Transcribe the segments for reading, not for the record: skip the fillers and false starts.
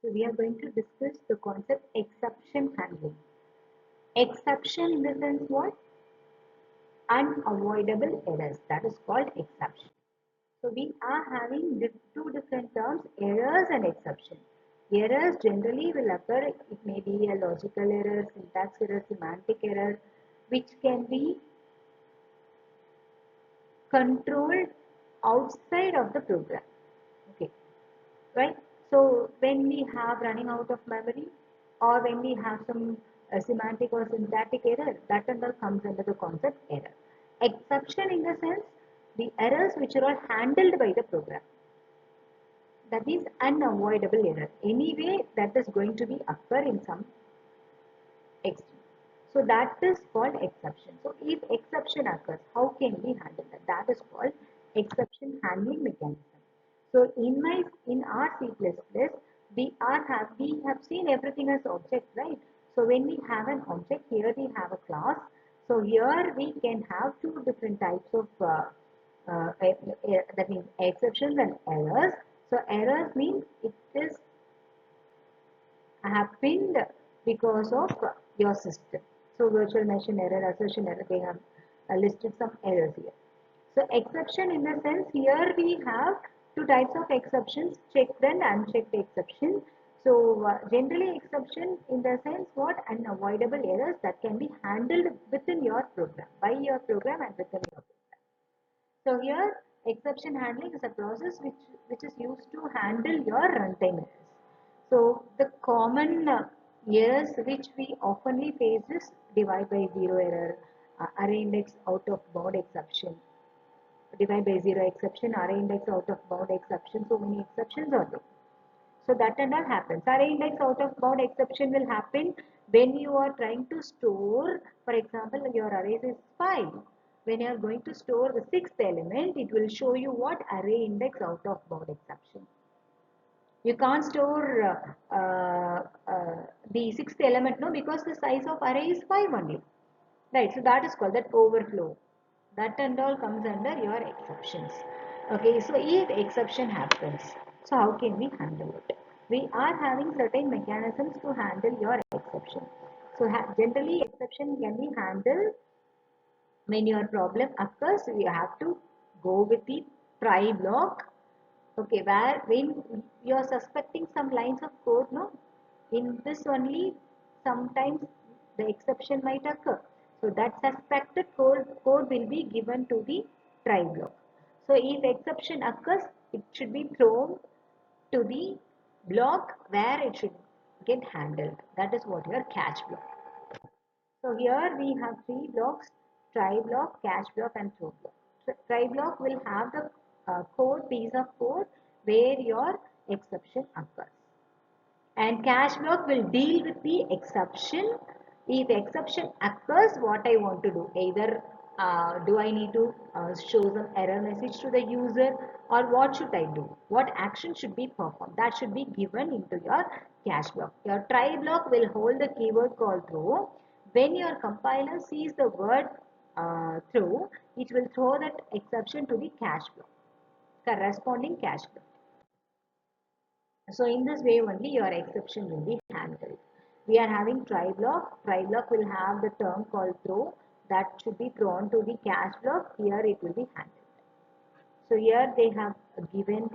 So we are going to discuss the concept exception handling. Exception in the sense what? Unavoidable errors. That is called exception. So we are having two different terms, errors and exception. Errors generally will occur, it may be a logical error, syntax error, semantic error, which can be controlled outside of the program. Okay, right? So when we have running out of memory or when we have some semantic or syntactic error, that and all comes under the concept error. Exception in the sense, the errors which are all handled by the program. That is unavoidable error. Anyway, that is going to be occur in some extent. So that is called exception. So if exception occurs, how can we handle that? That is called exception handling mechanism. So in our C++, we have seen everything as object, right? So when we have an object, here we have a class. So here we can have two different types of that means exceptions and errors. So errors means it is happened because of your system. So virtual machine error, assertion error, they have listed some errors here. So exception in the sense, here we have two types of exceptions, checked and unchecked exception. So generally exception in the sense what? Unavoidable errors that can be handled within your program, by your program and within your program. So here exception handling is a process which is used to handle your runtime errors. So the common errors which we oftenly face is divide by zero error, array index out of bound exception, divide by zero exception, array index out of bound exception. So many exceptions are there. So that and all happens. Array index out of bound exception will happen when you are trying to store, for example, your array is 5. When you are going to store the sixth element, it will show you what array index out of bound exception. You can't store the sixth element, no, because the size of array is 5 only. Right, so that is called that overflow. That and all comes under your exceptions. Okay, so if exception happens, so how can we handle it? We are having certain mechanisms to handle your exception. So generally exception can be handled when your problem occurs. You have to go with the try block. Okay, where when you are suspecting some lines of code, no, in this only sometimes the exception might occur. So that suspected code will be given to the try block. So if exception occurs, it should be thrown to the block where it should get handled. That is what your catch block. So here we have three blocks: try block, catch block and throw block. So try block will have the piece of code where your exception occurs. And catch block will deal with the exception. If exception occurs, what I want to do, either do I need to show some error message to the user, or what should I do? What action should be performed? That should be given into your catch block. Your try block will hold the keyword called throw. When your compiler sees the word throw, it will throw that exception to the catch block, corresponding catch block. So in this way only your exception will be handled. We are having try block. Try block will have the term called throw that should be thrown to the catch block. Here it will be handled. So here they have given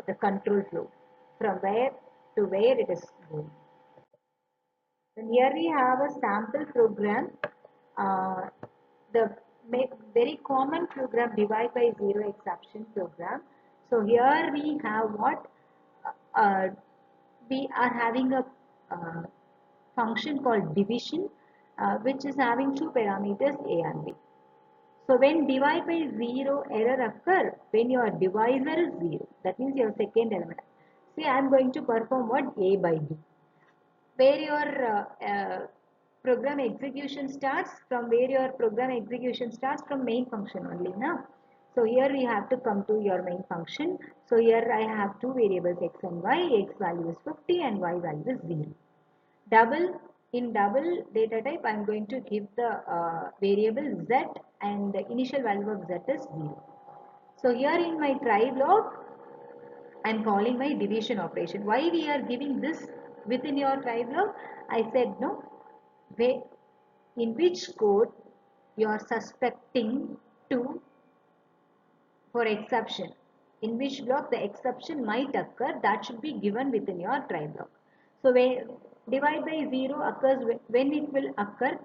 the control flow from where to where it is going. And here we have a sample program. Uh, the very common program, divide by zero exception program. So here we have what? Uh, we are having a uh, function called division, which is having two parameters a and b. So when divide by 0 error occur, when your divisor is 0, that means your second element. See, I am going to perform what? A by b. Where your program execution starts, from where your program execution starts from main function only now. So here we have to come to your main function. So here I have two variables x and y. X value is 50 and y value is 0. In double data type, I am going to give the variable z, and the initial value of z is 0. So here in my try block, I'm calling my division operation. Why we are giving this within your try block? I said no. In which code you are suspecting to for exception. In which block the exception might occur, that should be given within your try block. So when divide by 0 occurs when it will occur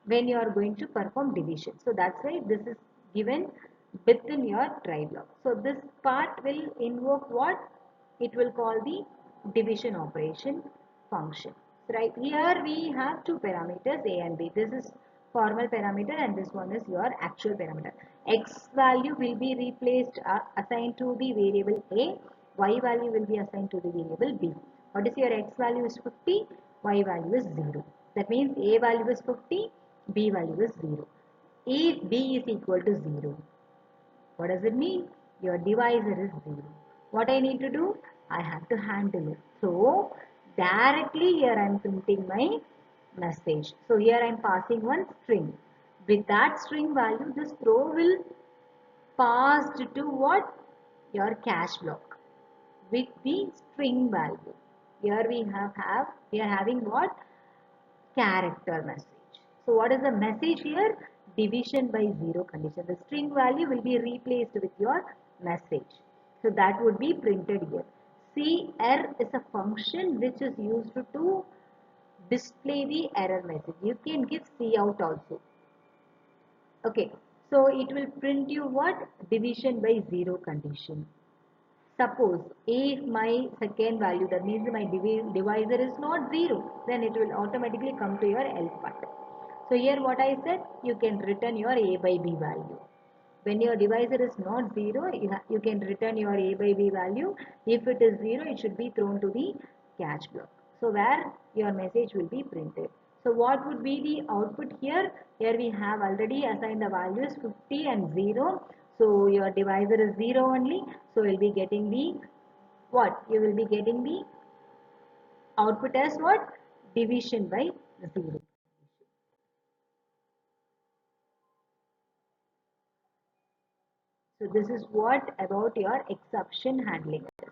when you are going to perform division. So that's why this is given within your try block. So this part will invoke what? It will call the division operation function. Right here we have two parameters a and b. This is formal parameter and this one is your actual parameter. X value will be replaced assigned to the variable a, y value will be assigned to the variable b. What is your x value is 50, y value is 0. That means a value is 50, b value is 0. If b is equal to 0, what does it mean? Your divisor is 0. What I need to do? I have to handle it. So, directly here I am printing my message. So, here I am passing one string. With that string value, this throw will passed to what? Your cache block with the string value. Here we are having what? Character message. So what is the message here? Division by 0 condition. The string value will be replaced with your message. So that would be printed here. CR is a function which is used to display the error message. You can give cout also. Okay. So it will print you what? Division by 0 condition. Suppose if my second value, that means my divisor is not 0, then it will automatically come to your else part. So here what I said, you can return your a by b value. When your divisor is not 0, you can return your a by b value. If it is 0, it should be thrown to the catch block. So where your message will be printed. So what would be the output here? Here we have already assigned the values 50 and 0. So your divisor is 0 only. So you'll be getting the what? You will be getting the output as what? Division by 0. So this is what about your exception handling is.